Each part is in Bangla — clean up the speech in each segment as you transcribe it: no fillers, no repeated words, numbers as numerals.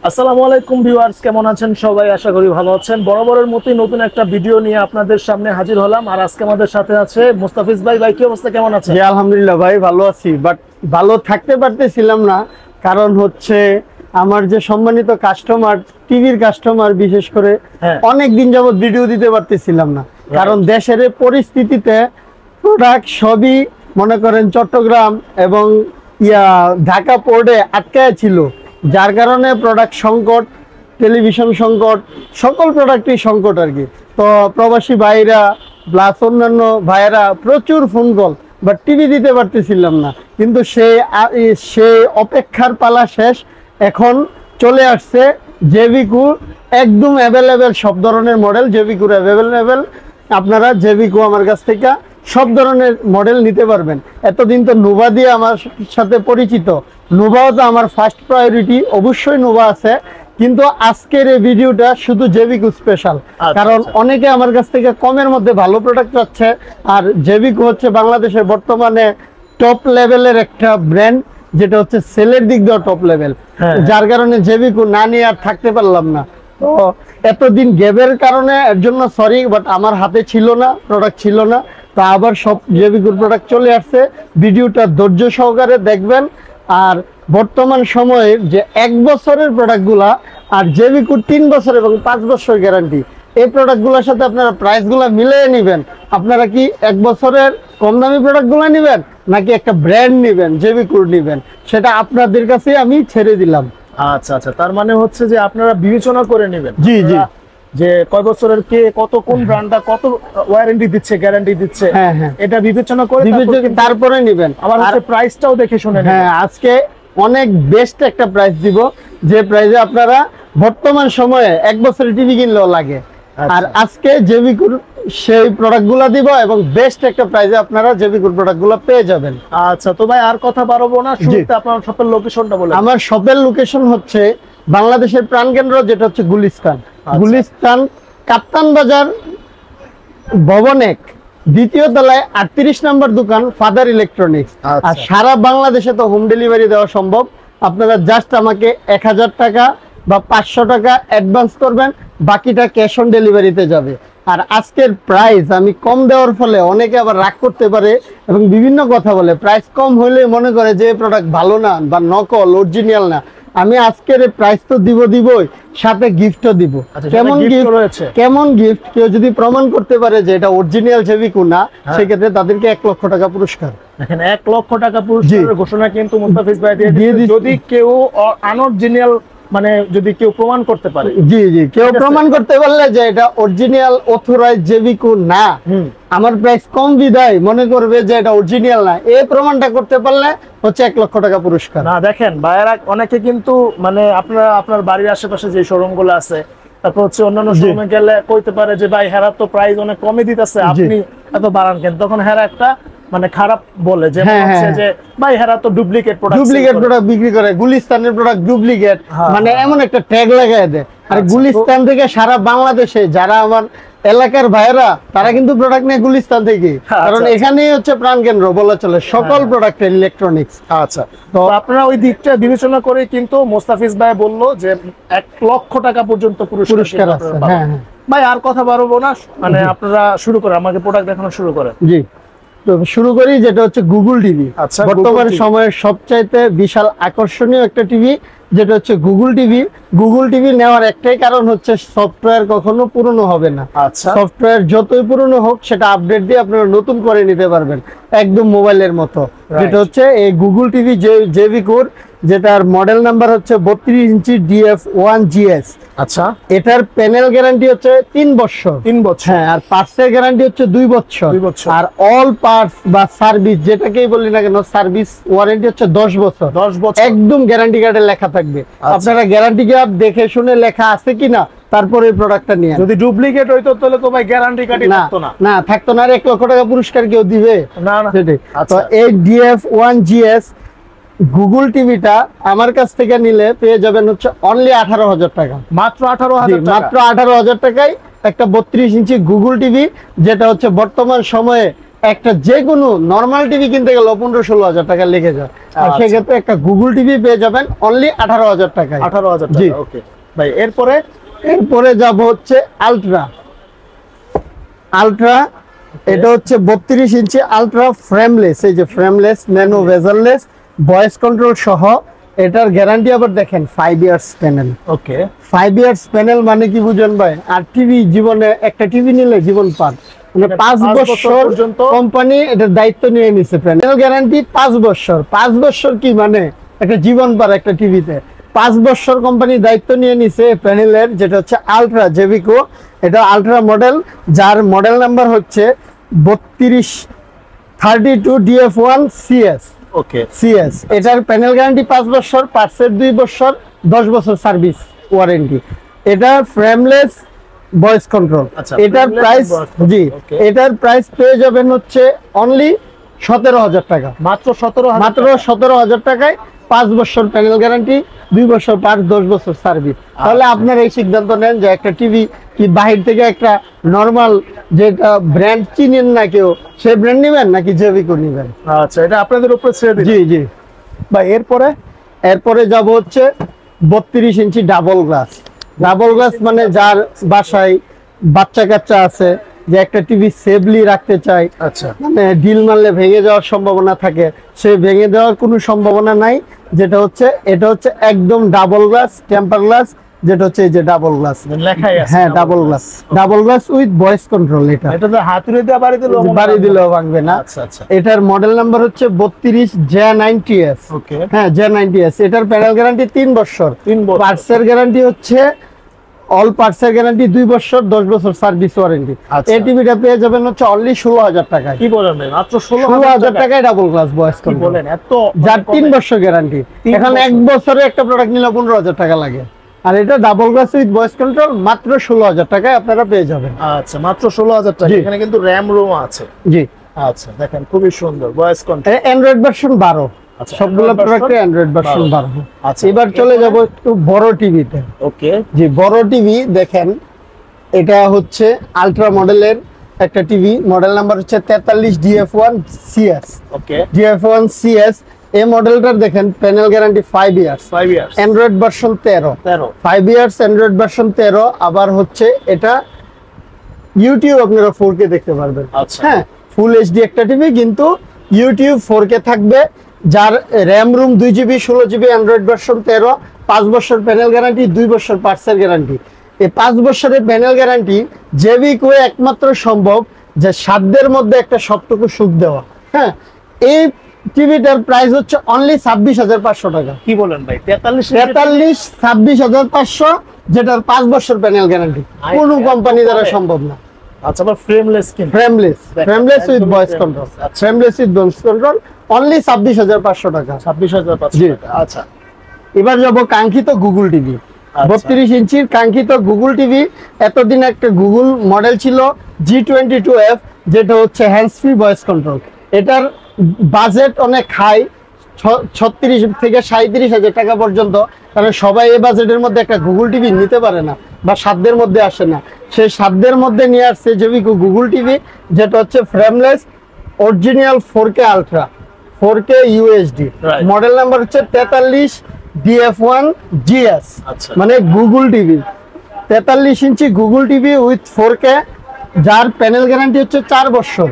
আসসালামু আলাইকুম ভিউয়ার্স, কেমন আছেন সবাই? আশা করি ভালো আছেন। বরাবরের মতোই নতুন একটা ভিডিও নিয়ে আপনাদের সামনে হাজির হলাম। আর আজকে আমাদের সাথে আছে মুস্তাফিজ ভাই। ভাই কি অবস্থা, কেমন আছেন? জি আলহামদুলিল্লাহ ভাই, ভালো আছি। বাট ভালো থাকতে পারতেছিলাম না, কারণ হচ্ছে আমার যে সম্মানিত কাস্টমার, টিভির কাস্টমার বিশেষ করে, অনেক দিন যাবত ভিডিও দিতে পারতেছিলাম না। কারণ দেশের পরিস্থিতিতে প্রোডাক্ট সবই মনে করেন চট্টগ্রাম এবং ঢাকা পোর্টে আটকায় ছিল, যার কারণে প্রোডাক্ট সংকট, টেলিভিশন সংকট, সকল প্রোডাক্টই সংকট আর কি। তো প্রবাসী ভাইরা প্লাস অন্যান্য ভাইয়েরা প্রচুর ফোন কল, বাট টিভি দিতে পারতেছিলাম না। কিন্তু সেই অপেক্ষার পালা শেষ, এখন চলে আসছে জেভিকো, একদম অ্যাভেলেবেল সব ধরনের মডেল জেভিকোর অ্যাভেলেবেল। আপনারা জেভিকো আমার কাছ থেকে সব ধরনের মডেল নিতে পারবেন। এতদিন তো নোভা দিয়ে আমার সাথে পরিচিত, নোভাও তো আমার ফার্স্ট প্রায়োরিটি, অবশ্যই নোভা আছে। কিন্তু আজকের এই ভিডিওটা শুধু জেভিকো স্পেশাল, কারণ অনেকে আমার কাছ থেকে কমের মধ্যে ভালো প্রোডাক্ট চাচ্ছে। আর জেভিকো হচ্ছে বাংলাদেশের বর্তমানে টপ লেভেলের একটা ব্র্যান্ড, যেটা হচ্ছে সেলের দিক দিয়ে টপ লেভেল, যার কারণে জেভিকো না নিয়ে আর থাকতে পারলাম না। তো এতদিন গ্যাপের কারণে এর জন্য সরি, বাট আমার হাতে ছিল না, প্রোডাক্ট ছিল না। তো আবার সব জেভিকোর প্রোডাক্ট চলে আসছে, ভিডিওটা ধৈর্য সহকারে দেখবেন। আর বর্তমান সময়ে যে 1 বছরের প্রোডাক্টগুলা আর জেভিকোর 3 বছর এবং 5 বছর গ্যারান্টি, এই প্রোডাক্টগুলোর সাথে আপনারা প্রাইসগুলো মিলিয়ে নেবেন। আপনারা কি 1 বছরের কম দামি প্রোডাক্টগুলো নেবেন নাকি একটা ব্র্যান্ড নেবেন, জেভিকোর নেবেন, সেটা আপনাদের কাছে আমি ছেড়ে দিলাম। আচ্ছা আচ্ছা, তার মানে হচ্ছে যে আপনারা বিবেচনা করে নেবেন। জি জি, যে কয় বছরের কে কত, কোন ব্র্যান্ডটা কত ওয়ারেন্টি দিচ্ছে, গ্যারান্টি দিচ্ছে, এটা বিবেচনা করে তারপরে নেবেন। আবার হচ্ছে প্রাইসটাও দেখে শুনে নেবেন। হ্যাঁ, আজকে অনেক বেস্ট একটা প্রাইস দিব, যে প্রাইসে আপনারা বর্তমান সময়ে 1 বছরের টিভি কিনলেও লাগে। আর আজকে জেভিকোর সেই প্রোডাক্টগুলো দিব এবং বেস্ট একটা প্রাইসে আপনারা জেভিকোর প্রোডাক্টগুলো পেয়ে যাবেন। আচ্ছা, তো ভাই আর কথা বাড়াবো না, শুরুতে আপনার শপের লোকেশনটা বলেন। আমার শপের লোকেশন হচ্ছে বাংলাদেশের প্রাণকেন্দ্র, যেটা হচ্ছে গুলিস্তান। গুলিস্তান কাপ্তান বাজার ভবন 1, দ্বিতীয় তলায় 38 নম্বর দোকান ফাদার ইলেকট্রনিক্স। আর সারা বাংলাদেশে তো হোম ডেলিভারি দেওয়া সম্ভব। আপনারা জাস্ট আমাকে 1000 টাকা বা 500 টাকা অ্যাডভান্স করবেন, বাকিটা ক্যাশ অন ডেলিভারিতে যাবে। আর আজকের প্রাইস আমি কম দেওয়ার ফলে অনেকে আবার রাগ করতে পারে এবং বিভিন্ন কথা বলে, প্রাইস কম হলে মনে করে যে প্রোডাক্ট ভালো না বা নকল, অরিজিনাল না। আমি আজকের প্রাইস তো দিবই, সাথে গিফটও দিব। কেমন গিফট রয়েছে? কেমন গিফট? কেউ যদি প্রমাণ করতে পারে যে এটা অরিজিনাল জেভিকো না, সেক্ষেত্রে তাদেরকে 1 লক্ষ টাকা পুরস্কার। দেখেন, 1 লক্ষ টাকা পুরস্কারের ঘোষণা কিন্তু মুস্তাফিজ ভাই দিয়ে দিয়েছে। যদি কেউ আনঅরিজিনাল, মানে যদি কেউ প্রমাণ করতে পারে, জি জি, কেউ প্রমাণ করতে পারলে যে এটা অরিজিনাল অথরাইজড জেভিকো না, আমার প্রাইস কম বিদায় মনে করবে যে এটা অরিজিনাল না, এই প্রমাণটা করতে পারলে হচ্ছে 1 লক্ষ টাকা পুরস্কার। না দেখেন ভাইয়েরা, অনেকে কিন্তু মানে আপনার বাড়ির আশেপাশে যে শোরুমগুলো আছে, তারপর হচ্ছে অন্যান্য শোরুমে গেলে কইতে পারে যে ভাই হেরা তো প্রাইস অনেক কমই দিতেছে, আপনি এত বাড়ান কেন? তখন হেরা একটা মানে খারাপ বলে যে ভাই হেরা তো ডুপ্লিকেট প্রোডাক্ট বিক্রি করে, গুলিস্তানের প্রোডাক্ট ডুপ্লিকেট, মানে এমন একটা ট্যাগ লাগায় দেয়। আর গুলিস্তান থেকে সারা বাংলাদেশে যারা আমার এলাকার ভাইয়েরা, তারা কিন্তু প্রোডাক্ট নেয় গুলিস্তান থেকে, কারণ এখানেই হচ্ছে প্রাণকেন্দ্র বলা চলে সকল প্রোডাক্টের ইলেকট্রনিক্স। আচ্ছা, তো আপনারা ওই দিকটা বিবেচনা করে কিন্তু মুস্তাফিজ ভাই বললো যে 1 লক্ষ টাকা পর্যন্ত পুরস্কার আছে। ভাই আর কথা বাড়াবো না, মানে আপনারা শুরু করে আমাকে প্রোডাক্ট দেখানো শুরু করেন। জি, তো শুরু করি, যেটা হচ্ছে গুগল টিভি। বর্তমান সময়ের সবচাইতে বিশাল আকর্ষণীয় একটা টিভি, যেটা হচ্ছে গুগল টিভি। গুগল টিভি নেওয়ার একটাই কারণ হচ্ছে সফটওয়্যার কখনো পুরনো হবে না। সফটওয়্যার যতই পুরনো হোক, সেটা আপডেট দিয়ে আপনারা নতুন করে নিতে পারবেন, একদম মোবাইলের মতো। যেটা হচ্ছে এই গুগল টিভি জেভিকোর, যেটার মডেল নাম্বার হচ্ছে 32 ইঞ্চি DF1GS। আচ্ছা, এটার প্যানেল গ্যারান্টি হচ্ছে 3 বছর। হ্যাঁ, আর পার্টসের গ্যারান্টি হচ্ছে 2 বছর। আর অল পার্টস বা সার্ভিস যেটাকেই বলি না কেন, সার্ভিস ওয়ারেন্টি হচ্ছে 10 বছর। একদম গ্যারান্টি কার্ডে লেখা থাকবে। আপনারা গ্যারান্টি কার্ড দেখে শুনে লেখা আছে কিনা তারপরে এই প্রোডাক্টটা নিয়ে। যদি ডুপ্লিকেট হইতো তাহলে তো ভাই গ্যারান্টি কার্ডই থাকতো না। না, থাকতো না। আর 1 লক্ষ টাকা পুরস্কার কেউ দিবে না না। সেটাই। তো এই DF1GS গুগল টিভিটা আমার কাছ থেকে নিলে পেয়ে যাবেন হচ্ছে অনলি 18,000 টাকা। মাত্র 18,000 টাকা? মাত্র 18,000 টাকায় একটা 32 ইঞ্চি গুগল টিভি, যেটা হচ্ছে বর্তমান সময়ে একটা যে কোনো নরমাল টিভি কিনতে গেলে 15-16 হাজার টাকা লেগে যায়, আর সেক্ষেত্রে একটা গুগল টিভি পেয়ে যাবেন অনলি 18 হাজার টাকায়। 18,000 জি টাকা। ওকে ভাই, এরপরে যাব হচ্ছে আলট্রা। এটা হচ্ছে 32 ইঞ্চি আলট্রা ফ্রেমলেস, এই যে ফ্রেমলেস ন্যানো ভেজারলেস ভয়েস কন্ট্রোল সহ। এটার গ্যারান্টি আবার দেখেন 5 ইয়ার্স প্যানেল। ওকে 5 ইয়ার্স প্যানেল মানে কি বুঝেন ভাই? আর টিভি জীবনে একটা টিভি নিলে জীবন পার, মানে 5 বছর পর্যন্ত কোম্পানি এটার দায়িত্ব নিয়ে নিছে। প্যানেল গ্যারান্টি 5 বছর। 5 বছর কি মানে একটা জীবন পার একটা টিভিতে। 5 বছর কোম্পানি দায়িত্ব নিয়ে নিছে প্যানেলের, যেটা হচ্ছে আলট্রা জেভিকো। এটা আলট্রা মডেল, যার মডেল নাম্বার হচ্ছে 3232 DF1 CS। ওকে সিএস। এটার প্যানেল গ্যারান্টি 5 বছর, পার্টসের 2 বছর, 10 বছর সার্ভিস ওয়ারেন্টি। এটা ফ্রেমলেস ভয়েস কন্ট্রোল। এটার প্রাইস, জি এটার প্রাইস পেয়ে যাবেন হচ্ছে অনলি 17,000 টাকা। মাত্র 17,000 টাকায় 5 বছর প্যানেল গ্যারান্টি, 2 বছর পার্টস, 10 বছর সার্ভিস। তাহলে আপনারা এই সিদ্ধান্ত নেন যে একটা টিভি কি বাহির থেকে একটা নরমাল যেটা ব্র্যান্ড চিনেন না কেউ, সেই ব্র্যান্ড নেবেন নাকি জেভিকো নেবেন। আচ্ছা, এটা আপনাদের উপরে ছেড়ে দিন। জি জি ভাই, এরপরে যাব হচ্ছে 32 ইঞ্চি ডাবল গ্লাস। ডাবল গ্লাস মানে যার বাসায় বাচ্চা কাচ্চা আছে, যে একটা টিভি সেফলি রাখতে চায়, আচ্ছা মানে ডিল মারলে ভেঙে যাওয়ার সম্ভাবনা থাকে, সে ভেঙে দেওয়ার কোনো সম্ভাবনা নাই। যেটা হচ্ছে এটা হচ্ছে একদম ডাবল গ্লাস, টেম্পার গ্লাস, যেটা হচ্ছে এই যে ডাবল গ্লাস লেখাই আছে। হ্যাঁ double glass with voice control. এটা তো হাতুড়ি দিয়ে বাড়ি দিলেও ভাঙবে না। আচ্ছা আচ্ছা। এটার মডেল নাম্বার হচ্ছে 32 J90S। ওকে হ্যাঁ J90S। এটার প্যানেল গ্যারান্টি 3 বছর। পার্টসের গ্যারান্টি হচ্ছে অল পার্টসের গ্যারান্টি 2 বছর, 10 বছর সার্ভিস ওয়ারেন্টি। এই টিভিটা পেয়ে যাবেন হচ্ছে অনলি 16,000 টাকায়। কি বলেন ভাই? মাত্র 16,000 টাকায় ডাবল গ্লাস ভয়েস কন্ট্রোল। কি বলেন? এত যার 3 বছর গ্যারান্টি। এখন 1 বছরে একটা প্রোডাক্ট নিলে 15,000 টাকা লাগে, আর এটা double glass with voice control মাত্র 16,000 টাকায় আপনারা পেয়ে যাবেন। আচ্ছা, মাত্র 16,000 টাকা। এখানে কিন্তু র‍্যাম রোম আছে। জি আচ্ছা, দেখেন খুবই সুন্দর ভয়েস কন্ট্রোল। Android version 12। সবগুলো প্রোডাক্টে অ্যান্ড্রয়েড ভার্সন 12। আচ্ছা, এবার চলে যাব একটু বড় টিভিতে। ওকে জি বড় টিভি দেখেন, এটা হচ্ছে আলট্রা মডেলের একটা টিভি। মডেল নাম্বার হচ্ছে 43 DF1 CS। ওকে DF1 CS। এই মডেলটার দেখেন panel guarantee 5 years. Android version 13। 5 years Android version 13। আবার হচ্ছে এটা ইউটিউব আপনারা 4K দেখতে পারবেন। হ্যাঁ ফুল এইচডি একটা টিভি, কিন্তু ইউটিউব 4K থাকবে। যার RAM room 2 GB, 16 GB, Android version 13, 5 বছর প্যানেল গ্যারান্টি, 2 বছর পার্টসের গ্যারান্টি। এই 5 বছরের প্যানেল গ্যারান্টি জেভিকো একমাত্র সম্ভব যে সাধ্যের মধ্যে একটা সবটুকু সুখ দেওয়া। হ্যাঁ, এই টিভিটার প্রাইস হচ্ছে অনলি 26,500 টাকা। কি বলেন ভাই? 26,500, যেটার 5 বছর প্যানেল গ্যারান্টি কোনো কোম্পানি দ্বারা সম্ভব না। আচ্ছা, আবার frameless with voice control. Only 26,500 টাকা। 26,500 টাকা। আচ্ছা, এবার যাব কাঙ্ক্ষিত গুগল টিভি। 32 ইঞ্চির কাঙ্ক্ষিত গুগল টিভি। এতদিন একটা গুগল মডেল ছিল G22F, যেটা হচ্ছে হ্যান্ডস ফ্রি ভয়েস কন্ট্রোল। এটার বাজেট অনেক হাই, 36 থেকে 37,000 টাকা পর্যন্ত। কারণ সবাই এই বাজেটের মধ্যে একটা গুগল টিভি নিতে পারে না, বা সাধ্যের মধ্যে আসে না। সেই সাধ্যের মধ্যে নিয়ে আসছে জেভিকো গুগল টিভি, যেটা হচ্ছে frameless original 4K ultra 4K UHD। Model number হচ্ছে 43 DF1 GS। মানে Google TV 43 inch Google TV with 4K, যার প্যানেল গ্যারান্টি হচ্ছে 4 বছর।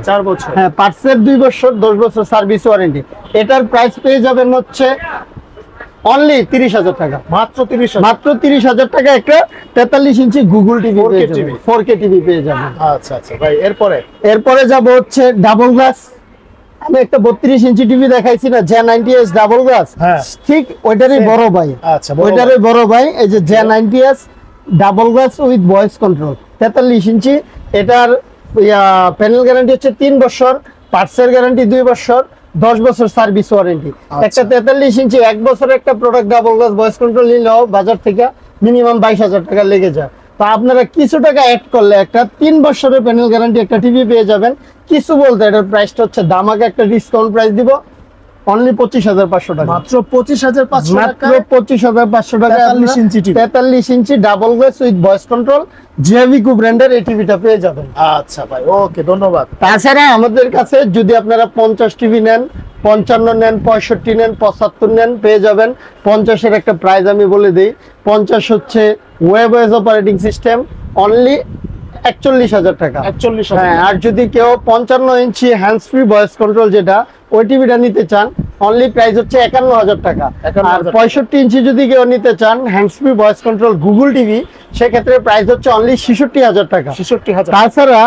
হ্যাঁ, পার্টসের 2 বছর, 10 বছর সার্ভিস ওয়ারেন্টি। এটার প্রাইস পেয়ে যাবেন হচ্ছে অনলি 30,000 টাকা। মাত্র 30,000 টাকা একটা 43 ইঞ্চি গুগল টিভি 4K টিভি পেয়ে যাবেন। আচ্ছা আচ্ছা ভাই, এরপরে যাব হচ্ছে ডাবল গ্লাস। আমি একটা 32 ইঞ্চি টিভি দেখাইছি না, J90S ডাবল গ্লাস, ঠিক ওইটারই বড় ভাই। আচ্ছা, ওইটারই বড় ভাই। এই যে J90S double glass with voice control 43 ইঞ্চি। এটার প্যানেল গ্যারান্টি হচ্ছে 3 বছর, পার্টসের গ্যারান্টি 2 বছর, 10 বছর সার্ভিস ওয়ারেন্টি। একটা 43 ইঞ্চি 1 বছরের একটা product double glass voice control নিলেও বাজার থেকে মিনিমাম 22,000 টাকা লেগে যায়। তো আপনারা কিছু টাকা অ্যাড করলে একটা 3 বছরের প্যানেল গ্যারান্টি একটা টিভি পেয়ে যাবেন। কিছু বলতে এটার প্রাইসটা হচ্ছে দামাকে একটা ডিসকাউন্ট প্রাইস দিব, অনলি 25,500 টাকা, মাত্র 25,500 মাত্র টাকা। 25,500 টাকা 43 ইঞ্চি টিভি, 43 ইঞ্চি double glass with voice control জিআইভিকো ব্র্যান্ডের এই টিভিটা পেয়ে যাবেন। আচ্ছা ভাই, ওকে, ধন্যবাদ। তাছাড়া আমাদের কাছে যদি আপনারা 50 টিভি নেন, 55 নেন, 65 নেন, 75 নেন, পেয়ে যাবেন। 50-এর একটা প্রাইস আমি বলে দিই, 50 হচ্ছে ওয়েবওয়েজ অপারেটিং সিস্টেম, অনলি 41,000 টাকা। 41,000। হ্যাঁ, আর যদি কেউ 55 ইঞ্চি হ্যান্ডস ফ্রি ভয়েস কন্ট্রোল যেটা ওই টিভিটা নিতে চান, অনলি প্রাইস হচ্ছে 51,000 টাকা। 51,000 আর 65 ইঞ্চি যদি কেউ নিতে চান hands free voice control Google TV, সেক্ষেত্রে প্রাইস হচ্ছে অনলি 66,000 টাকা। 66,000। তাছাড়া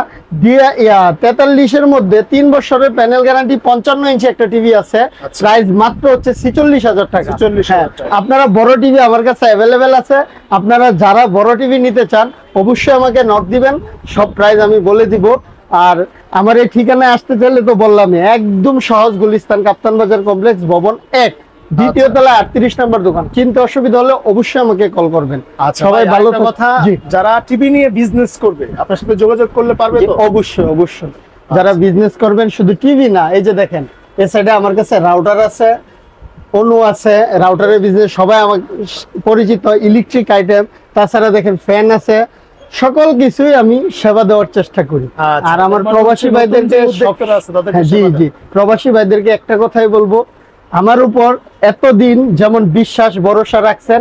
43-এর মধ্যে 3 বছরের প্যানেল গ্যারান্টি 55 ইঞ্চি একটা টিভি আছে, আচ্ছা। প্রাইস মাত্র হচ্ছে 46,000 টাকা। 46,000 টাকা। আপনারা বড় টিভি আমার কাছে অ্যাভেলেবেল আছে, আপনারা যারা বড় টিভি নিতে চান অবশ্যই আমাকে নক দিবেন, সব প্রাইস আমি বলে দিব। আর আমার এই ঠিকানায় আসতে চাইলে তো বললামই, একদম সহজ, গুলিস্তান কাপ্তান বাজার কমপ্লেক্স ভবন 1, দ্বিতীয় তলা 38 নম্বর দোকান। চিনতে অসুবিধা হলে অবশ্যই আমাকে কল করবেন। আচ্ছা সবাই ভাই, ভালো আরেকটা কথা, জি। যারা টিভি নিয়ে বিজনেস করবে আপনার সাথে যোগাযোগ করলে পারবে তো? অবশ্যই অবশ্যই, যারা বিজনেস করবেন, শুধু টিভি না, এই যে দেখেন এই সাইডে আমার কাছে রাউটার আছে, অনু আছে, রাউটারের বিজনেস সবাই আমার পরিচিত, ইলেকট্রিক আইটেম, তাছাড়া দেখেন ফ্যান আছে, সকল কিছুই আমি সেবা দেওয়ার চেষ্টা করি। আচ্ছা, আর আমার মানে প্রবাসী নতুন ভাইদেরকে যে উদ্যোক্তারা আছে তাদেরকে হ্যাঁ, জি সেবা জি, প্রবাসী ভাইদেরকে একটা কথাই বলবো, আমার উপর এতদিন যেমন বিশ্বাস ভরসা রাখছেন,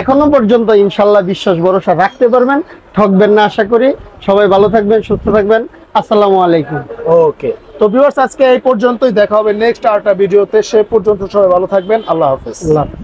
এখনো পর্যন্ত ইনশাল্লাহ বিশ্বাস ভরসা রাখতে পারবেন, ঠকবেন না আশা করি। সবাই ভালো থাকবেন, সুস্থ থাকবেন, আসসালামু আলাইকুম। ওকে, তো ভিউয়ার্স আজকে এই পর্যন্তই, দেখা হবে নেক্সট আরেকটা ভিডিওতে। সে পর্যন্ত সবাই ভালো থাকবেন, আল্লাহ হাফেজ। আল্লাহ হাফেজ।